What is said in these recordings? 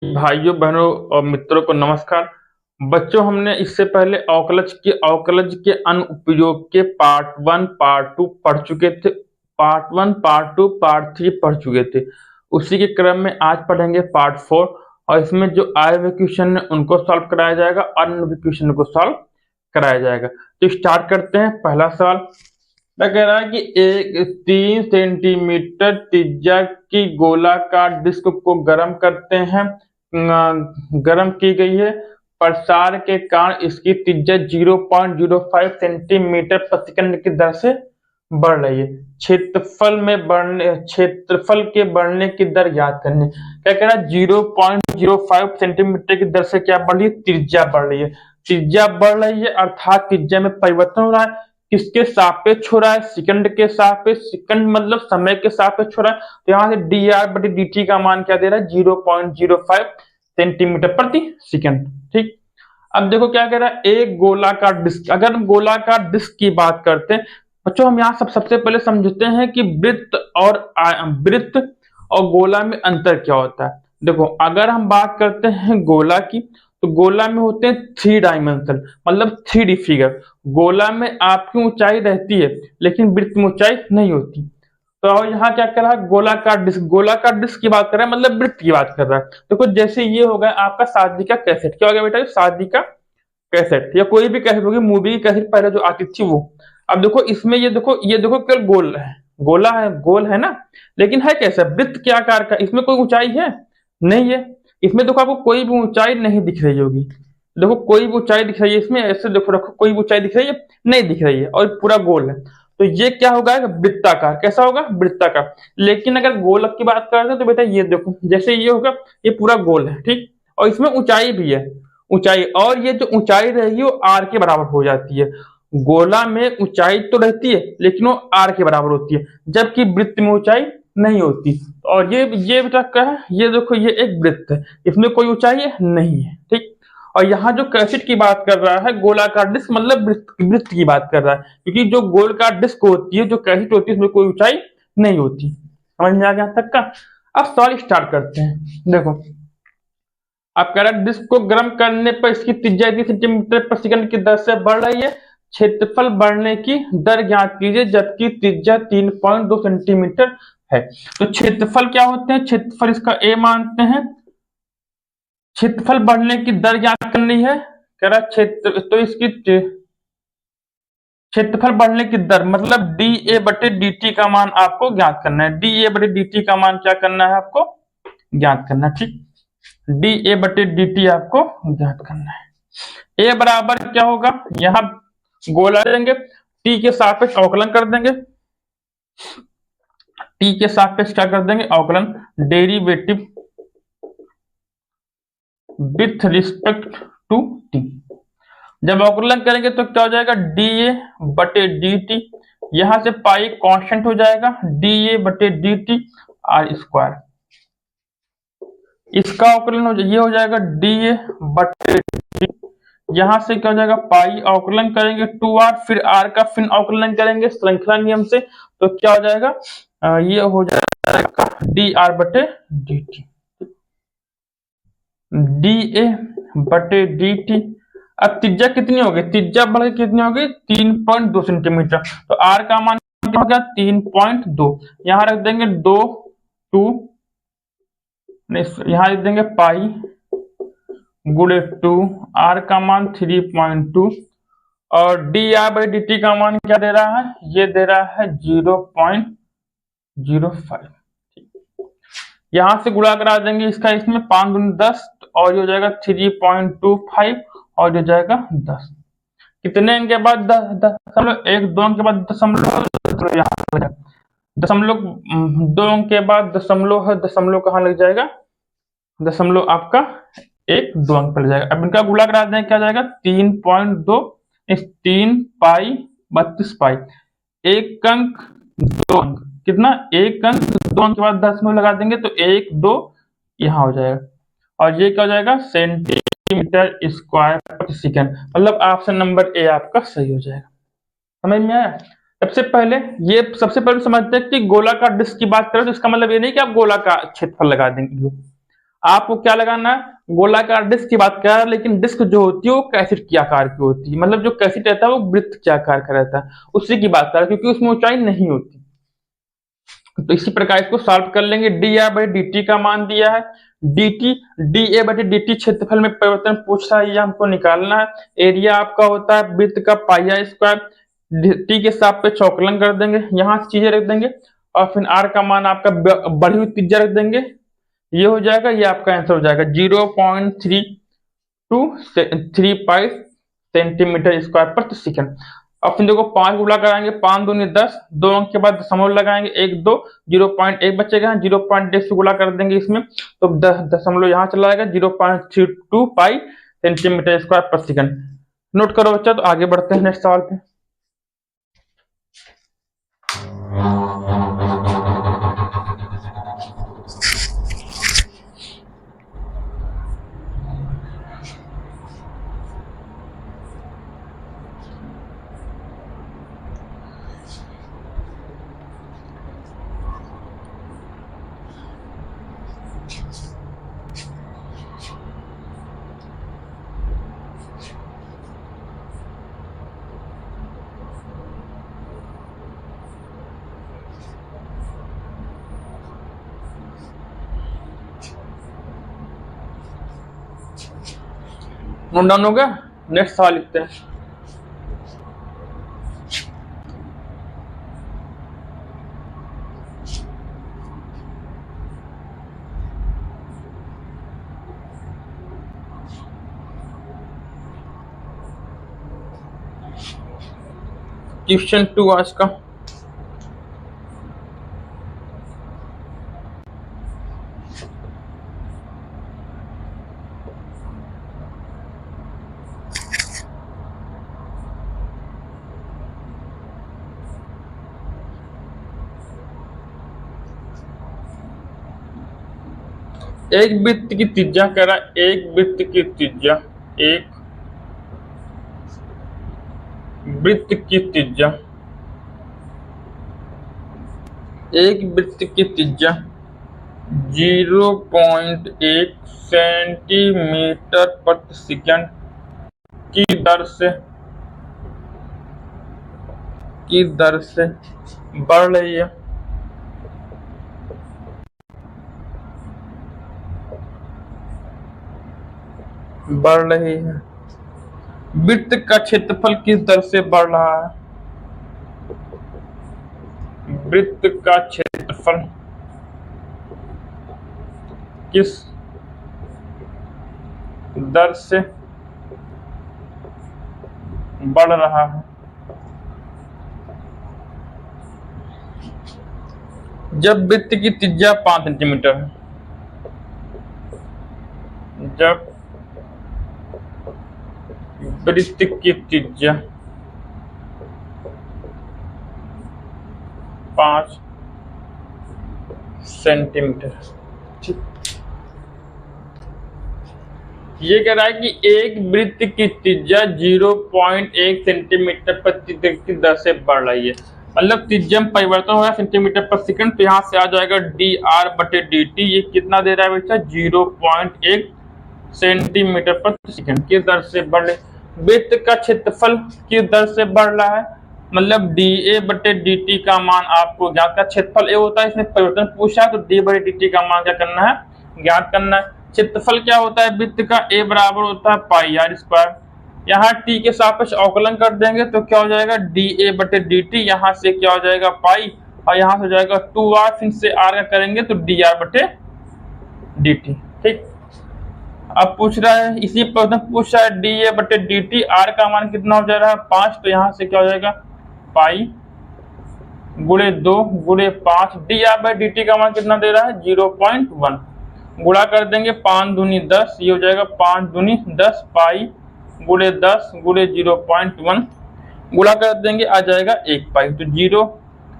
भाइयों बहनों और मित्रों को नमस्कार। बच्चों, हमने इससे पहले अवकलज के अनुप्रयोग के पार्ट वन पार्ट टू पढ़ चुके थे। Part one part two part three पढ़ चुके थे। उसी के क्रम में आज पढ़ेंगे पार्ट फोर, और इसमें जो आए हुए क्वेश्चन है उनको सॉल्व कराया जाएगा और अन्य क्वेश्चन को सॉल्व कराया जाएगा। तो स्टार्ट करते हैं। पहला सवाल क्या कह रहा है कि एक 3 सेंटीमीटर त्रिज्या की गोलाकार डिस्क को गर्म करते हैं। गर्म की गई है। प्रसार के कारण इसकी त्रिज्या 0.05 सेंटीमीटर प्रति सेकंड की दर से बढ़ रही है। क्षेत्रफल के बढ़ने की दर ज्ञात करनी। क्या कह रहा है? 0.05 सेंटीमीटर की दर से क्या बढ़ रही है? त्रिज्या बढ़ रही है। त्रिज्या बढ़ रही है अर्थात त्रिज्या में परिवर्तन हो रहा है। किसके सापेक्ष हो रहा है? सेकंड के सापेक्ष। सेकंड मतलब समय के सापेक्ष हो रहा है। तो यहाँ से डी आर बटी डी टी का मान क्या दे रहा है? 0.05 सेंटीमीटर प्रति सेकंड। ठीक। अब देखो क्या कह रहा है, एक गोलाकार डिस्क। अगर हम गोलाकार डिस्क की बात करते हैं बच्चों, हम यहाँ सबसे पहले समझते हैं कि वृत्त और गोला में अंतर क्या होता है। देखो, अगर हम बात करते हैं गोला की, तो गोला में होते हैं 3 डायमेंशन, मतलब 3D फिगर। गोला में आपकी ऊंचाई रहती है लेकिन वृत्त में ऊंचाई नहीं होती। तो यहाँ क्या कर रहा है? गोलाकार डिस्क की बात कर रहा है, मतलब वृत्त की बात कर रहा है। देखो, जैसे ये होगा आपका शादी का कैसेट। क्या हो गया बेटा? शादी का कैसेट या कोई भी कैसेट होगी, मूवी की कैसेट पहले जो आती थी वो। अब देखो इसमें ये देखो केवल गोल है, गोला है, गोल है ना। लेकिन है कैसा? वृत्त के आकार का। इसमें कोई ऊंचाई है नहीं है। इसमें देखो आपको कोई भी ऊंचाई नहीं दिख रही होगी। देखो कोई भी ऊंचाई दिख रही है इसमें, ऐसे देखो रखो, कोई भी ऊंचाई दिख रही है? नहीं दिख रही है, और पूरा गोल है। तो ये क्या होगा? वृत्ताकार। कैसा होगा? वृत्ताकार। लेकिन अगर गोलक की बात करते हैं तो बेटा ये देखो, जैसे ये होगा, ये पूरा गोल है। ठीक। और इसमें ऊंचाई भी है, ऊंचाई। और ये जो ऊंचाई रहेगी वो आर के बराबर हो जाती है। गोला में ऊंचाई तो रहती है लेकिन वो आर के बराबर होती है, जबकि वृत्त में ऊंचाई नहीं होती। और ये बेटा क्या है? ये देखो, ये एक वृत्त है, इसमें कोई ऊंचाई है नहीं है। ठीक। और यहाँ जो कैसेट की बात कर रहा है, गोलाकार डिस्क मतलब वृत्त की बात कर रहा है, क्योंकि जो गोलाकार डिस्क होती है, जो कैसेट होती है, उसमें कोई ऊंचाई नहीं होती। समझ में आ गया तक का? अब सवाल स्टार्ट करते हैं। देखो, अब कह रहा है डिस्क को गर्म करने पर इसकी त्रिज्या 1 सेंटीमीटर प्रति सेकंड की दर से बढ़ रही है। क्षेत्रफल बढ़ने की दर ज्ञात कीजिए जबकि त्रिज्या 3.2 सेंटीमीटर है। तो क्षेत्रफल क्या होते हैं? क्षेत्रफल इसका ए मानते हैं। क्षेत्रफल बढ़ने की दर ज्ञात करनी है। कह रहा क्षेत्र, तो इसकी क्षेत्रफल बढ़ने की दर मतलब डी ए बटे डी टी का मान आपको ज्ञात करना है। डी ए बटे डी टी का मान क्या करना है? आपको ज्ञात करना है। ठीक। डी ए बटे डी टी आपको ज्ञात करना है। ए बराबर क्या होगा? यहां गोला लेंगे, टी के सापेक्ष अवकलन कर देंगे। टी के सापेक्ष क्या कर देंगे? अवकलन, derivative with respect to T. जब अवकलन करेंगे तो क्या हो जाएगा? डी ए बटे डी टी। यहां से पाई कांस्टेंट हो जाएगा, डी ए बटे डी टी आर स्क्वायर। इसका अवकलन ये हो जाएगा डी ए बटे डी। यहां से क्या हो जाएगा? पाई अवकलन करेंगे 2r, फिर r का फिर अवकलन करेंगे श्रृंखला नियम से, तो क्या हो जाएगा? ये हो जाएगा डी आर बटे डी टी। डी ए बटे डी टी। अब त्रिज्या कितनी होगी? त्रिज्या बढ़ के कितनी होगी? 3.2 सेंटीमीटर। तो आर का मान क्या हो गया? 3.2। यहां रख देंगे 2 2, यहां लिख देंगे पाई गुणे 2, आर का मान 3.2, और D R by D T का मान क्या दे रहा है? ये दे रहा है 0.05। यहां से गुणा करा देंगे इसका, इसमें 5 दूनी 10, और ये हो जाएगा 3.25, और ये हो जाएगा 10। कितने अंक के बाद? दशमलव, एक दो अंक के बाद दशमलव, दशमलव 2 अंक के बाद दशमलव है, दशमलव कहाँ लग जाएगा? दशमलव आपका 1 2 अंक पर जाएगा। अब इनका गुणा करा दें, क्या जाएगा? 3.2 इस 3 पाई 32 पाई, 1 अंक 2 अंक, कितना? 1 अंक 2 अंक के बाद दशमलव लगा देंगे तो 1 2 यहाँ हो जाएगा, और ये क्या हो जाएगा? सेंटीमीटर स्क्वायर प्रति सेकंड। मतलब ऑप्शन नंबर ए आपका सही हो जाएगा। समझ में आया? सबसे पहले समझते हैं कि गोलाकार डिस्क की बात करें तो इसका मतलब ये नहीं कि आप गोला का क्षेत्रफल लगा देंगे। आपको क्या लगाना है, गोलाकार डिस्क की बात कर रहा है, लेकिन डिस्क जो होती है वो कैसेट के आकार की होती है, मतलब जो कैसेट रहता है वो वृत्त के आकार का रहता है, उसी की बात कर रहा है, क्योंकि उसमें ऊंचाई नहीं होती। तो इसी प्रकार इसको सॉल्व कर लेंगे। D R by D T का मान दिया है, डी टी डी ए बटे डी टी क्षेत्रफल में परिवर्तन पूछ रहा है, ये हमको निकालना है। एरिया आपका होता है वृत्त का पाई आर स्क्वायर, टी के साथ पे चौकलन कर देंगे, यहाँ चीजें रख देंगे और फिर आर का मान आपका बढ़ी हुई त्रिज्या रख देंगे, ये हो जाएगा, ये आपका आंसर हो जाएगा 0.3235 सेंटीमीटर स्क्वायर प्रति सेकंड। अब फिर देखो 5 गुणा कराएंगे, 5 दूनी 10, 2 अंक के बाद दशमलव लगाएंगे, 1 2, 0.1 बचेगा, 0.1 से गुणा कर देंगे इसमें, तो दशमलव यहाँ चला जाएगा, 0.32 पाई सेंटीमीटर स्क्वायर प्रति सेकंड। नोट करो बच्चा, तो आगे बढ़ते हैं नेक्स्ट सवाल पे। नोट डाउन हो गया, नेक्स्ट सवाल लिखते हैं। क्वेश्चन 2 आज का, एक वृत्त की त्रिज्या कह रहा है, एक वृत्त की त्रिज्या, एक वृत्त की त्रिज्या, एक वृत्त की त्रिज्या 0.1 सेंटीमीटर प्रति सेकंड की दर से बढ़ रही है। वृत्त का क्षेत्रफल किस दर से बढ़ रहा है? वृत्त का क्षेत्रफल किस दर से बढ़ रहा है? जब वृत्त की त्रिज्या 5 सेंटीमीटर है, जब वृत्त की त्रिज्या 5 सेंटीमीटर, ठीक। ये कह रहा है कि एक वृत्त की त्रिज्या 0.1 सेंटीमीटर प्रति सेकंड की दर से बढ़ रही है, मतलब त्रिज्या में परिवर्तन हो रहा है सेंटीमीटर पर सेकंड, तो यहाँ से आ जाएगा डी आर बटे डी टी, ये कितना दे रहा है बेटा? 0.1 सेंटीमीटर प्रति सेकंड की दर से बढ़ रही। वृत्त का क्षेत्रफल किस दर से बढ़ रहा है, मतलब डी ए बटे डी टी का मान आपको ज्ञात का, क्षेत्रफल ए होता है, इसमें परिवर्तन पूछा है, तो डी बटे डी टी का मान क्या करना है? ज्ञात करना है। क्षेत्रफल क्या होता है वृत्त का? ए बराबर होता है पाई आर स्क्वायर, यहाँ टी के सापेक्ष अवकलन कर देंगे तो क्या हो जाएगा? डी ए बटे डी टी, यहाँ से क्या हो जाएगा? पाई, और यहाँ से हो जाएगा 2r, फिर से r का करेंगे तो डी आर बटे डी टी, ठीक। अब पूछ रहा है, इसी प्रश्न पूछ रहा है डी ए बटे डी टी, आर का मान कितना हो जा रहा है? 5, तो यहाँ से क्या हो जाएगा? पाई गुणे 2 गुणे 5, D R by D T का मान कितना दे रहा है? 0.1, गुणा कर देंगे, 5 दूनी 10, ये हो जाएगा 5 दूनी 10 पाई गुणे 10 गुणे 0.1, गुणा कर देंगे, आ जाएगा 1 पाई, तो 0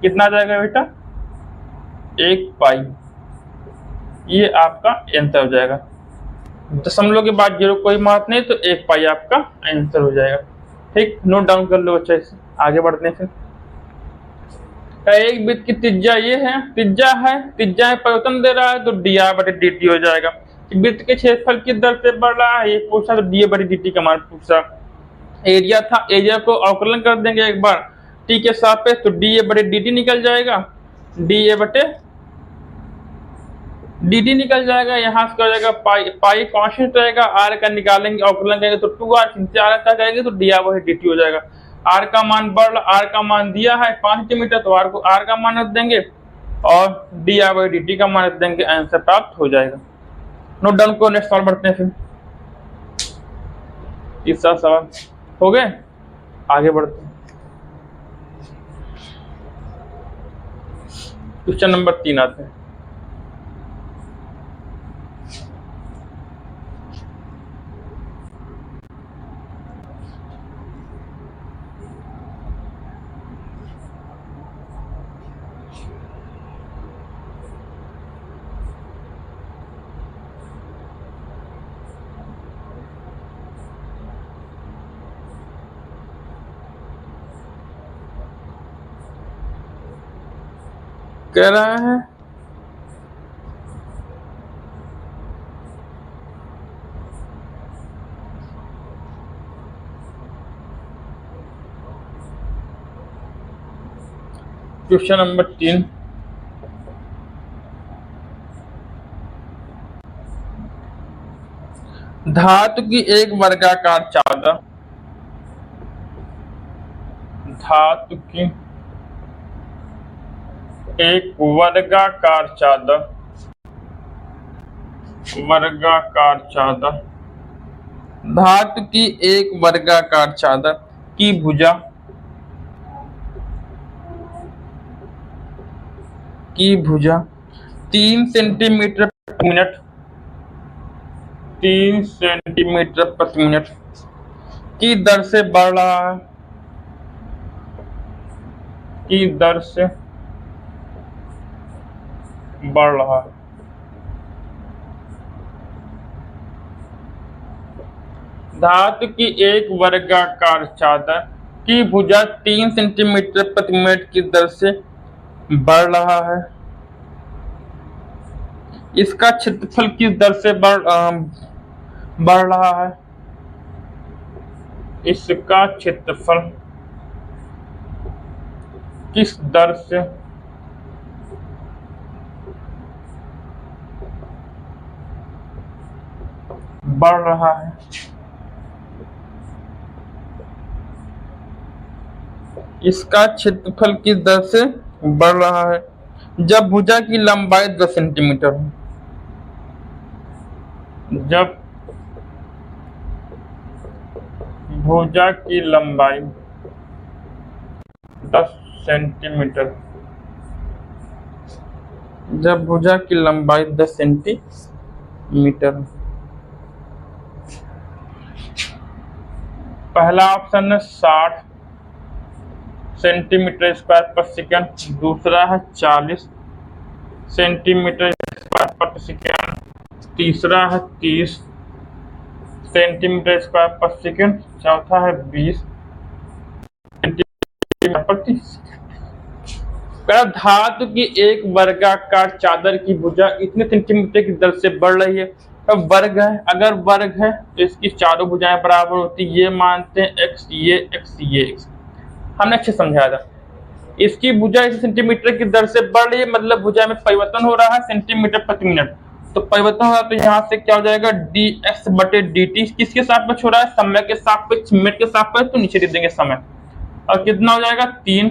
कितना आ जाएगा बेटा? 1 पाई, ये आपका आंसर हो जाएगा। दशमलव के बाद 0 कोई महत्व नहीं, तो 1 पाई आपका आंसर हो जाएगा, ठीक। नोट डाउन कर लो अच्छा, इसे आगे बढ़ते हैं। फिर एक वृत्त की त्रिज्या ये है, त्रिज्या में परिवर्तन दे रहा है, तो डी आर बटे डी टी हो जाएगा। वृत्त के क्षेत्रफल किस दर से बढ़ रहा है, ये पूछा तो डी ए बटे डी टी का मान पूछा। एरिया था, एरिया को अवकलन कर देंगे एक बार टी के सापेक्ष, तो डी ए बटे डी टी निकल जाएगा, डी ए बटे डी टी निकल जाएगा। यहाँ से हो जाएगा पाई, पाई कांस्टेंट रहेगा, आर का निकालेंगे अवकलन करेंगे तो 2r, इनसे आर तक करेंगे तो डी आर बटे डी टी हो जाएगा। आर का मान बढ़, आर का मान दिया है 5 सेंटीमीटर, तो आर को आर का मान रख देंगे और डी आर बटे डी टी का मान रख देंगे, आंसर प्राप्त हो जाएगा। नोट डाउन को, नेक्स्ट सवाल बढ़ते हैं। फिर तीसरा सवाल हो गए, आगे बढ़ते हैं। क्वेश्चन नंबर 3 आते हैं। कह रहा है क्वेश्चन नंबर 3, धातु की एक वर्गाकार चादर, धातु की एक वर्गाकार चादर, वर्गाकार चादर, धातु की एक वर्गाकार चादर की भुजा, की भुजा 3 सेंटीमीटर प्रति मिनट, 3 सेंटीमीटर प्रति मिनट की दर से बढ़ रहा है, की दर से बढ़ रहा है। धातु की एक वर्गाकार चादर की भुजा 3 सेंटीमीटर प्रति मिनट की दर से बढ़ रहा है। इसका क्षेत्रफल किस दर से बढ़ रहा है, इसका क्षेत्रफल किस दर से बढ़ रहा है। इसका क्षेत्रफल किस दर से बढ़ रहा है, जब भुजा की लंबाई 10 सेंटीमीटर हो, जब भुजा की लंबाई 10 सेंटीमीटर, जब भुजा की लंबाई 10 सेंटीमीटर। पहला ऑप्शन है 60 सेंटीमीटर स्क्वायर पर सेकंड, दूसरा है 40 सेंटीमीटर स्क्वायर पर सेकंड, तीसरा है 30 सेंटीमीटर स्क्वायर पर सेकंड, चौथा है 20 सेंटीमीटर प्रति सेकंड। धातु की एक वर्गाकार चादर की भुजा इतने सेंटीमीटर की दर से बढ़ रही है। अब वर्ग है, अगर वर्ग है तो इसकी चारों भुजाएं बराबर होती है, ये मानते हैं x ये x ये x, हमने अच्छे समझाया था। इसकी भुजा 1 सेंटीमीटर की दर से बढ़ रही है, मतलब भुजा में परिवर्तन हो रहा है सेंटीमीटर प्रति मिनट, तो परिवर्तन हो रहा है, तो यहाँ से क्या हो जाएगा dx बटे dt, किसके सापेक्ष हो रहा है, समय के सापेक्ष, मिनट के सापेक्ष, तो नीचे दे देंगे समय, और कितना हो जाएगा 3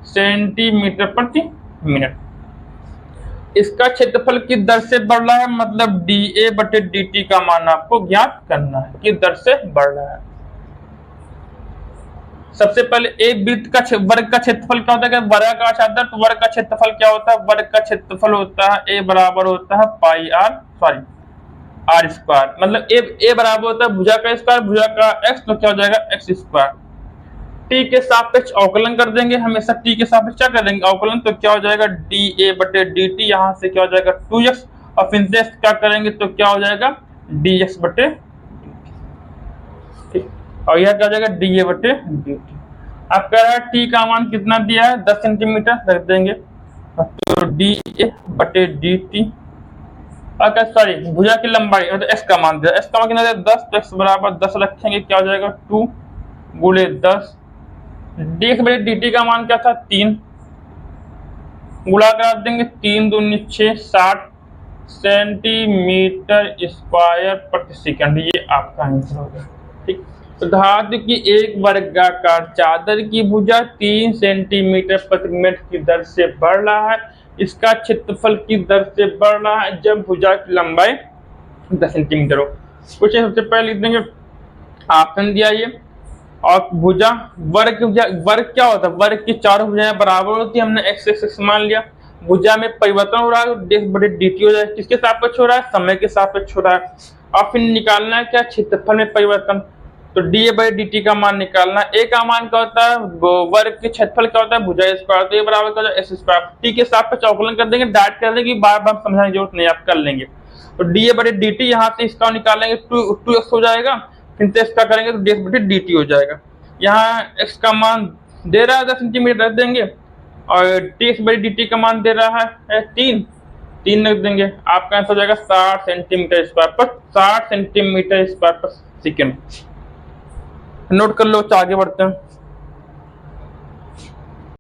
सेंटीमीटर प्रति मिनट। इसका क्षेत्रफल किस दर से बढ़ रहा है, मतलब dA बटे dt का मान आपको ज्ञात करना है, किस दर से बढ़ रहा है। सबसे पहले एक वृत्त का वर्ग का क्षेत्रफल क्या होता है, वर्गाकार चादर, तो वर्ग का क्षेत्रफल क्या होता है, वर्ग का क्षेत्रफल होता है a बराबर होता है पाई r स्क्वायर, मतलब a बराबर होता है भुजा का स्क्वायर, भुजा का x, तो क्या हो जाएगा x स्क्वायर। t के सापेक्ष अवकलन कर देंगे, हमेशा t के सापेक्ष क्या कर देंगे अवकलन, तो क्या हो जाएगा dA बटे dt, यहाँ से क्या हो जाएगा 2x, और फिर से क्या करेंगे तो क्या हो जाएगा dx बटे, और यह क्या हो जाएगा dA बटे dt। अब कह रहा है t का मान कितना दिया है 10 सेंटीमीटर, रख देंगे, तो dA बटे dt, और सॉरी भुजा की लंबाई मतलब एक्स का मान दिया, एक्स का मान कितना दिया 10, तो एक्स बराबर 10 रखेंगे, क्या हो जाएगा 2 गुणे 10। dx बटे dt का मान क्या था 3, गुणा करा देंगे 3 दूनी 6 60 सेंटीमीटर स्क्वायर प्रति सेकंड, ये आपका आंसर होगा। ठीक, तो धातु की एक वर्गाकार चादर की भुजा 3 सेंटीमीटर प्रति मिनट की दर से बढ़ रहा है, इसका क्षेत्रफल की दर से बढ़ रहा है जब भुजा की लंबाई 10 सेंटीमीटर हो। कुछ सबसे पहले लिख देंगे ऑप्शन दिया ये, और भुजा वर्ग क्या होता है, वर्ग की चारों भुजाएं बराबर होती है, हमने एक्स एक्स मान लिया। भुजा में परिवर्तन हो रहा है तो डेक्स बटे dt हो जाएगा, किसके सापेक्ष हो रहा है, समय के सापेक्ष हो रहा है। और फिर निकालना है क्या, क्षेत्रफल में परिवर्तन, तो डी बाई dt का मान निकालना। ए का मान क्या होता है, वर्ग के क्षेत्रफल क्या होता है भुजा स्क्वायर, तो ये बराबर क्या होता है एक्स स्क्वायर, टी के सापेक्ष अवकलन कर देंगे, डायरेक्ट कर देंगे, बार बार समझाने की जरूरत नहीं, आप कर लेंगे। तो डी बटे dt यहाँ से इसका निकालेंगे 2x हो जाएगा, फिर से इसका करेंगे तो dx बटे dt हो जाएगा। यहाँ x का मान दे रहा है 10 सेंटीमीटर रख देंगे, और dx बटे dt का मान दे रहा है 3 रख देंगे, आपका आंसर हो जाएगा 60 सेंटीमीटर स्क्वायर पर 60 सेंटीमीटर स्क्वायर पर सेकेंड। नोट कर लो, आगे बढ़ते हैं।